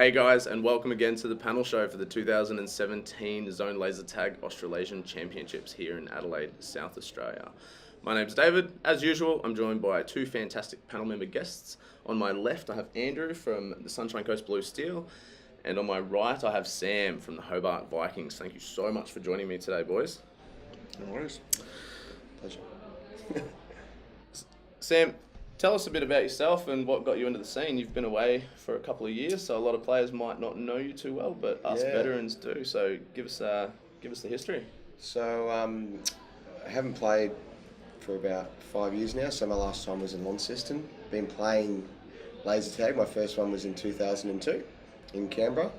Hey guys, and welcome again to the panel show for the 2017 Zone Laser Tag Australasian Championships here in Adelaide, South Australia. My name's David. As usual, I'm joined by two fantastic panel member guests. On my left, I have Andrew from the Sunshine Coast Blue Steel, and on my right, I have Sam from the Hobart Vikings. Thank you so much for joining me today, boys. No worries. Pleasure. Sam, tell us a bit about yourself and what got you into the scene. You've been away for a couple of years, so a lot of players might not know you too well, but us veterans do. So give us the history. So I haven't played for about 5 years now. So my last time was in Launceston. Been playing laser tag. My first one was in 2002 in Canberra.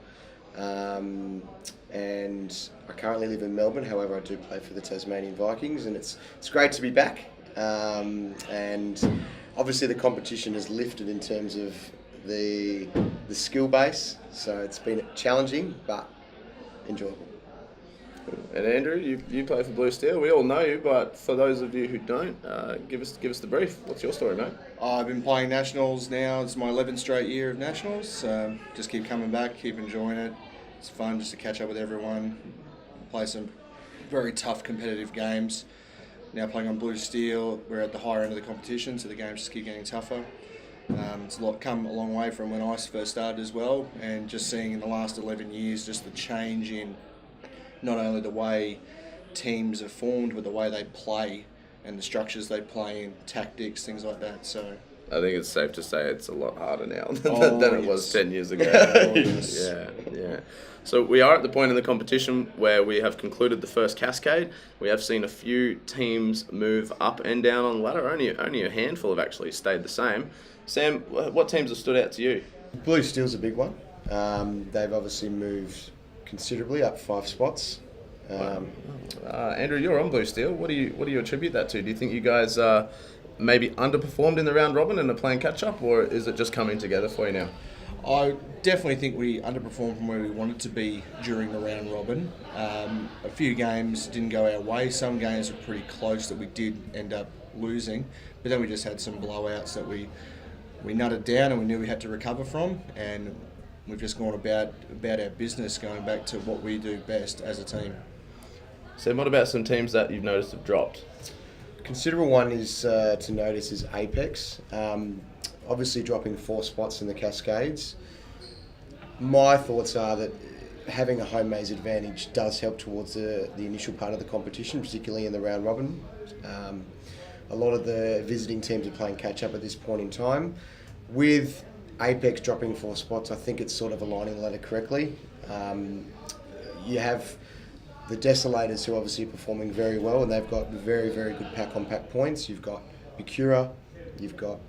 And I currently live in Melbourne. However, I do play for the Tasmanian Vikings, and it's great to be back. And obviously the competition has lifted in terms of the skill base, so it's been challenging but enjoyable. And Andrew, you play for Blue Steel. We all know you, but for those of you who don't, give us the brief. What's your story, mate? I've been playing Nationals now. It's my 11th straight year of Nationals. Just keep coming back, keep enjoying it. It's fun just to catch up with everyone, play some very tough competitive games. Now playing on Blue Steel, we're at the higher end of the competition, so the games just keep getting tougher. It's come a long way from when I first started as well, and just seeing in the last 11 years just the change in not only the way teams are formed, but the way they play and the structures they play in, tactics, things like that. So I think it's safe to say it's a lot harder now than it was 10 years ago. Yeah. So we are at the point in the competition where we have concluded the first Cascade. We have seen a few teams move up and down on the ladder. Only a handful have actually stayed the same. Sam, what teams have stood out to you? Blue Steel's a big one. They've obviously moved considerably, up 5 spots. Andrew, you're on Blue Steel. What do you attribute that to? Do you think you guys maybe underperformed in the round robin and are playing catch up, or is it just coming together for you now? I definitely think we underperformed from where we wanted to be during the round robin. A few games didn't go our way. Some games were pretty close that we did end up losing, but then we just had some blowouts that we nutted down and we knew we had to recover from, and we've just gone about our business, going back to what we do best as a team. So what about some teams that you've noticed have dropped? Considerable one is to notice is Apex. Obviously dropping 4 spots in the Cascades. My thoughts are that having a home maze advantage does help towards the initial part of the competition, particularly in the round robin. A lot of the visiting teams are playing catch up at this point in time. With Apex dropping 4 spots, I think it's sort of aligning the ladder correctly. You have the Desolators, who obviously are performing very well, and they've got very, very good pack-on-pack points. You've got Bacura, you've got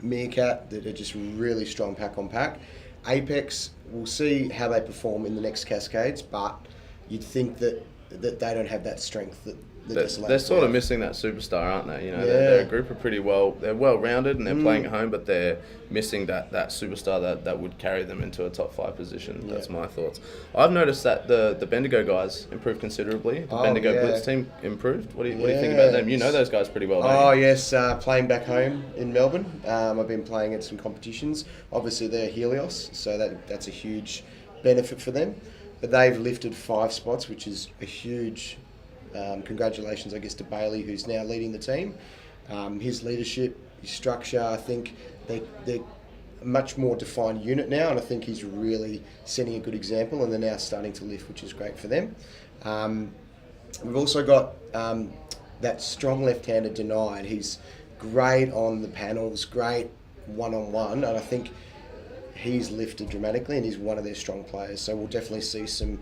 Meerkat, that are just really strong pack-on-pack. Apex, we'll see how they perform in the next Cascades, but you'd think that they don't have that strength that the Desolators they're sort of have. missing that superstar, aren't they? They're a group of they're well-rounded and they're playing at home, but they're missing that superstar that would carry them into a top 5 position. That's my thoughts. I've noticed that the Bendigo guys improved considerably. The Bendigo Blitz team improved. What do you think about them? You know those guys pretty well, don't you? Yes, playing back home in Melbourne. I've been playing at some competitions. Obviously they're Helios, so that's a huge benefit for them. But they've lifted 5 spots, which is a huge congratulations, I guess, to Bailey, who's now leading the team. His leadership, his structure, I think they're a much more defined unit now, and I think he's really setting a good example, and they're now starting to lift, which is great for them. We've also got that strong left-hander Denied. He's great on the panels, great one-on-one, and I think he's lifted dramatically, and he's one of their strong players. So we'll definitely see some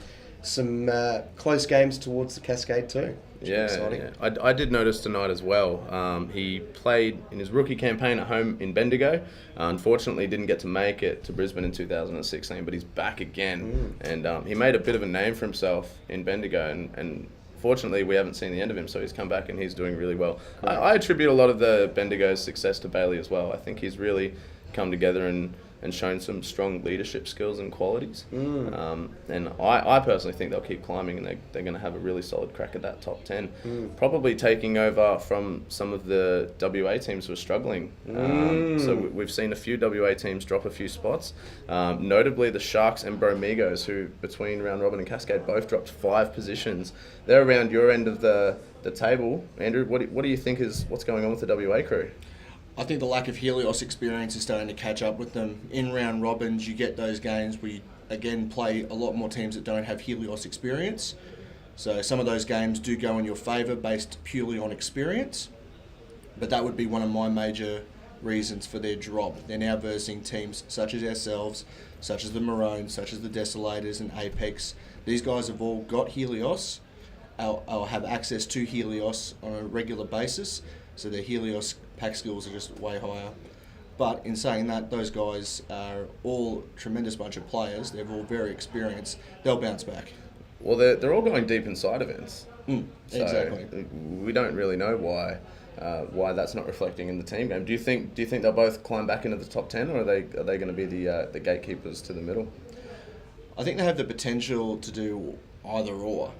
close games towards the Cascade too. Yeah. I did notice tonight as well. He played in his rookie campaign at home in Bendigo. Unfortunately, didn't get to make it to Brisbane in 2016, but he's back again. And he made a bit of a name for himself in Bendigo, and fortunately, we haven't seen the end of him, so he's come back and he's doing really well. I attribute a lot of the Bendigo's success to Bailey as well. I think he's really come together and shown some strong leadership skills and qualities. And I personally think they'll keep climbing, and they're going to have a really solid crack at that top 10. Probably taking over from some of the WA teams who are struggling. So we've seen a few WA teams drop a few spots. Notably the Sharks and Bromigos, who between Round Robin and Cascade both dropped 5 positions. They're around your end of the table. Andrew, what do you think is what's going on with the WA crew? I think the lack of Helios experience is starting to catch up with them. In round robins, you get those games where you, again, play a lot more teams that don't have Helios experience. So some of those games do go in your favour based purely on experience. But that would be one of my major reasons for their drop. They're now versing teams such as ourselves, such as the Maroons, such as the Desolators and Apex. These guys have all got Helios. I'll have access to Helios on a regular basis. So their Helios pack skills are just way higher. But in saying that, those guys are all tremendous bunch of players. They're all very experienced. They'll bounce back. Well, they're all going deep inside events. Exactly. We don't really know why that's not reflecting in the team game. Do you think they'll both climb back into the top 10, or are they going to be the gatekeepers to the middle? I think they have the potential to do either or.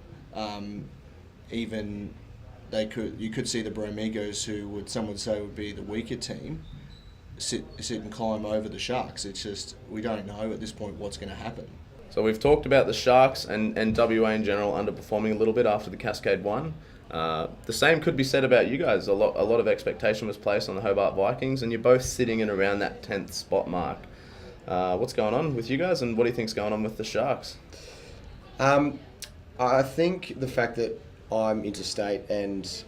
You could see the Bromigos, who some would say would be the weaker team, sit and climb over the Sharks. It's just, we don't know at this point what's going to happen. So we've talked about the Sharks and WA in general underperforming a little bit after the Cascade won. The same could be said about you guys. A lot of expectation was placed on the Hobart Vikings, and you're both sitting in around that 10th spot mark. What's going on with you guys, and what do you think's going on with the Sharks? I think the fact that I'm interstate and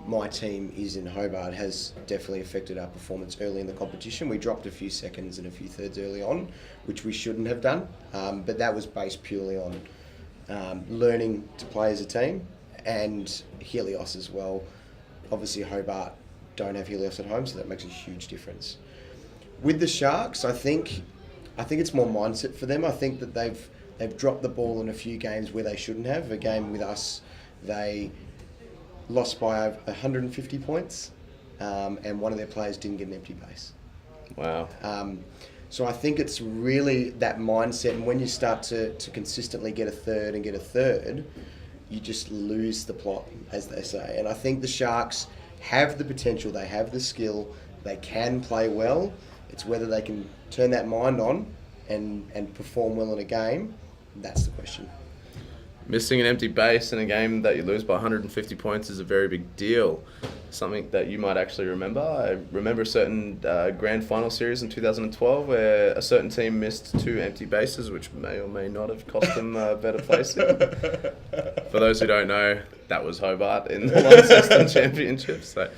my team is in Hobart has definitely affected our performance early in the competition. We dropped a few seconds and a few thirds early on, which we shouldn't have done, but that was based purely on learning to play as a team and Helios as well. Obviously Hobart don't have Helios at home, so that makes a huge difference. With the Sharks, I think it's more mindset for them. I think that they've dropped the ball in a few games where they shouldn't have. A game with us, they lost by 150 points, and one of their players didn't get an empty base. Wow. So I think it's really that mindset, and when you start to consistently get a third, you just lose the plot, as they say. And I think the Sharks have the potential, they have the skill, they can play well. It's whether they can turn that mind on and perform well in a game. That's the question. Missing an empty base in a game that you lose by 150 points is a very big deal. Something that you might actually remember. I remember a certain grand final series in 2012 where a certain team missed 2 empty bases, which may or may not have cost them a better placing. For those who don't know, that was Hobart in the Launceston Championship. So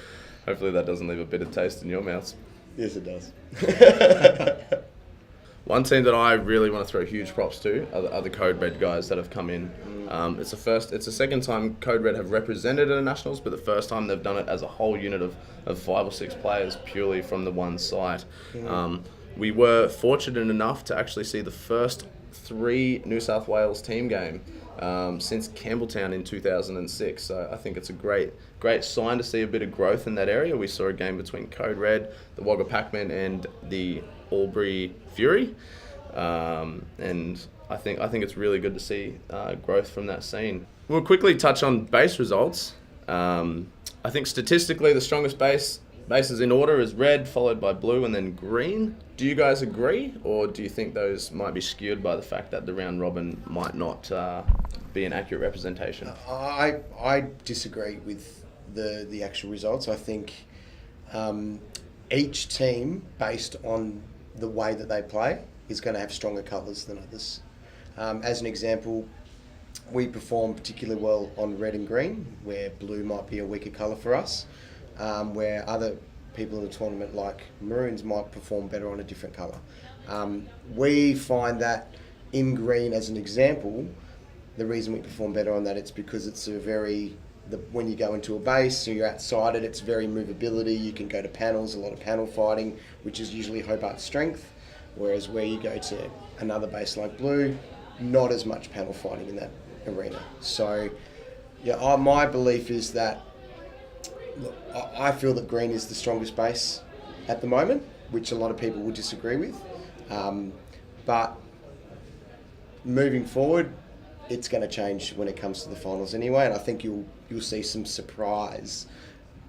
hopefully that doesn't leave a bitter taste in your mouths. Yes, it does. One team that I really want to throw huge props to are the Code Red guys that have come in. It's the second time Code Red have represented at the Nationals, but the first time they've done it as a whole unit of 5 or 6 players purely from the one site. We were fortunate enough to actually see the first 3 New South Wales team game since Campbelltown in 2006. So I think it's a great sign to see a bit of growth in that area. We saw a game between Code Red, the Wagga Pac-Men, and the Albury Fury, and I think it's really good to see growth from that scene. We'll quickly touch on base results. I think statistically the strongest bases in order is red, followed by blue, and then green. Do you guys agree, or do you think those might be skewed by the fact that the round robin might not be an accurate representation? I disagree with the actual results. I think each team, based on the way that they play, is going to have stronger colours than others. As an example, we perform particularly well on red and green, where blue might be a weaker colour for us, where other people in the tournament, like Maroons, might perform better on a different colour. We find that in green, as an example, the reason we perform better on that, it's because it's when you go into a base, so you're outside it, it's very movability. You can go to panels, a lot of panel fighting, which is usually Hobart's strength. Whereas where you go to another base like blue, not as much panel fighting in that arena. So, yeah, my belief is that, look, I feel that green is the strongest base at the moment, which a lot of people would disagree with. But moving forward, it's going to change when it comes to the finals anyway, and I think you'll see some surprise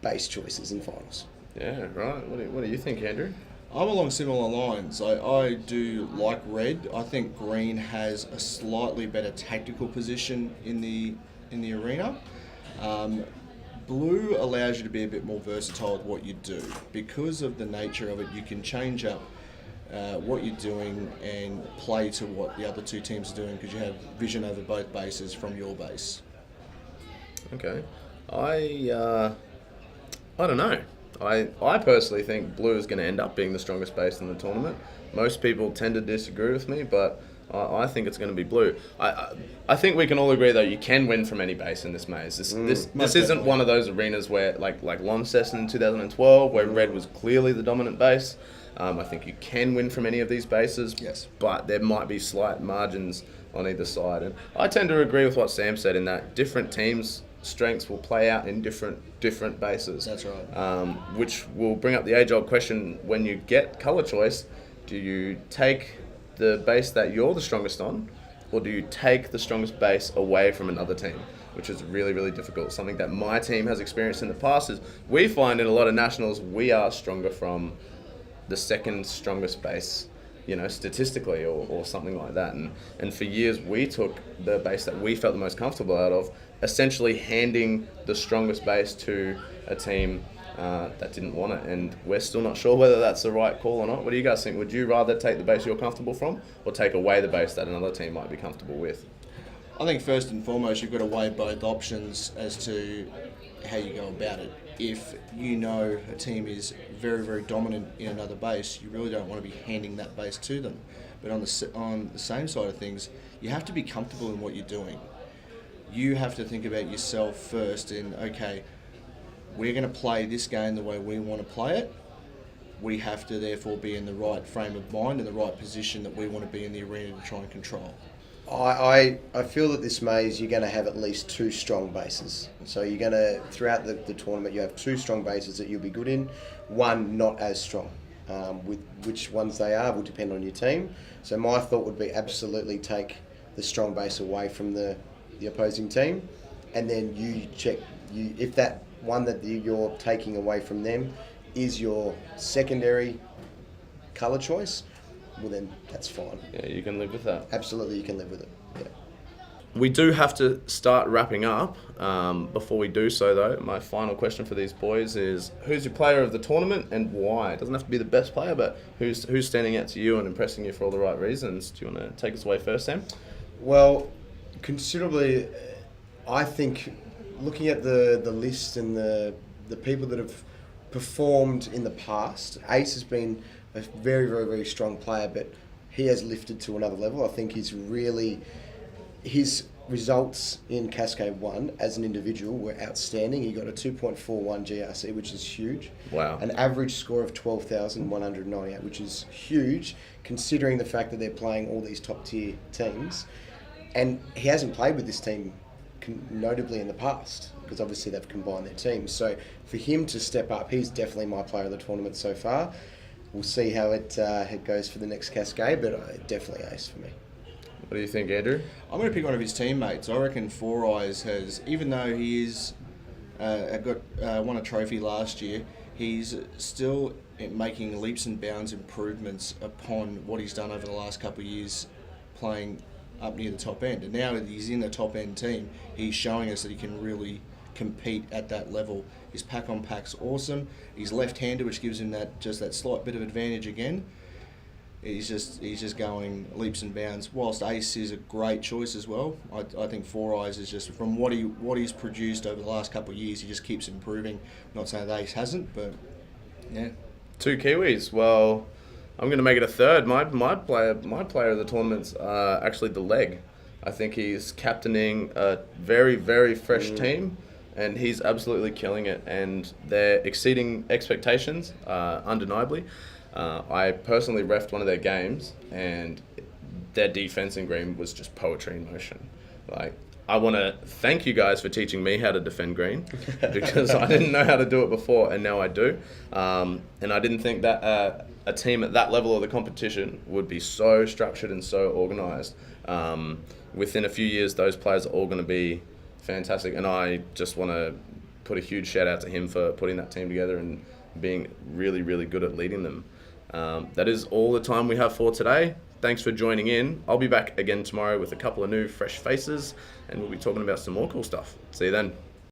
base choices in finals. Yeah, right. What do you think, Andrew? I'm along similar lines. I do like red. I think green has a slightly better tactical position in the arena. Blue allows you to be a bit more versatile at what you do. Because of the nature of it, you can change up what you're doing and play to what the other two teams are doing because you have vision over both bases from your base. Okay. I don't know. I personally think blue is going to end up being the strongest base in the tournament. Most people tend to disagree with me, but I think it's going to be blue. I think we can all agree, though, you can win from any base in this maze. This isn't definitely. one of those arenas where, like Launceston in 2012, where red was clearly the dominant base. I think you can win from any of these bases, Yes. but there might be slight margins on either side. And I tend to agree with what Sam said in that different teams' strengths will play out in different bases. That's right. Which will bring up the age-old question: when you get colour choice, do you take the base that you're the strongest on, or do you take the strongest base away from another team? Which is really, really difficult. Something that my team has experienced in the past is we find in a lot of nationals we are stronger from the second strongest base, statistically or something like that. And for years we took the base that we felt the most comfortable out of, essentially handing the strongest base to a team that didn't want it. And we're still not sure whether that's the right call or not. What do you guys think? Would you rather take the base you're comfortable from or take away the base that another team might be comfortable with? I think first and foremost, you've got to weigh both options as to how you go about it. If you know a team is very, very dominant in another base, you really don't want to be handing that base to them. But on the same side of things, you have to be comfortable in what you're doing. You have to think about yourself first and, okay, we're going to play this game the way we want to play it. We have to therefore be in the right frame of mind and the right position that we want to be in the arena to try and control. I feel that this maze you're going to have at least two strong bases. So you're going to, throughout the tournament, you have two strong bases that you'll be good in, one not as strong. With which ones they are will depend on your team. So my thought would be absolutely take the strong base away from the opposing team, and then you check if that one that you're taking away from them is your secondary colour choice. Well, then that's fine. Yeah, you can live with that. Absolutely, you can live with it. Yeah. We do have to start wrapping up. Before we do so, though, my final question for these boys is: who's your player of the tournament and why? It doesn't have to be the best player, but who's standing out to you and impressing you for all the right reasons? Do you want to take us away first, Sam? Well, considerably, I think, looking at the list and the people that have performed in the past, Ace has been a very, very, very strong player, but he has lifted to another level. I think his results in Cascade 1 as an individual were outstanding. He got a 2.41 GRC, which is huge. Wow. An average score of 12,198, which is huge, considering the fact that they're playing all these top-tier teams. And he hasn't played with this team notably in the past, because obviously they've combined their teams. So for him to step up, he's definitely my player of the tournament so far. We'll see how it goes for the next Cascade, but definitely Ace for me. What do you think, Andrew? I'm going to pick one of his teammates. I reckon Four Eyes has, even though he is won a trophy last year, he's still making leaps and bounds improvements upon what he's done over the last couple of years playing up near the top end. And now that he's in the top end team, he's showing us that he can really compete at that level. His pack on pack's awesome. He's left-handed, which gives him that slight bit of advantage again. He's just going leaps and bounds. Whilst Ace is a great choice as well, I think Four Eyes is just, from what he's produced over the last couple of years, he just keeps improving. I'm not saying that Ace hasn't, but yeah. Two Kiwis. Well, I'm going to make it a third. My player of the tournament's actually the leg. I think he's captaining a very, very fresh team, and he's absolutely killing it. And they're exceeding expectations, undeniably. I personally reffed one of their games, and their defense in green was just poetry in motion. Like, I want to thank you guys for teaching me how to defend green, because I didn't know how to do it before, and now I do. And I didn't think that a team at that level of the competition would be so structured and so organised. Within a few years, those players are all going to be fantastic, and I just want to put a huge shout out to him for putting that team together and being really, really good at leading them. That is all the time we have for today. Thanks for joining in. I'll be back again tomorrow with a couple of new fresh faces, and we'll be talking about some more cool stuff. See you then.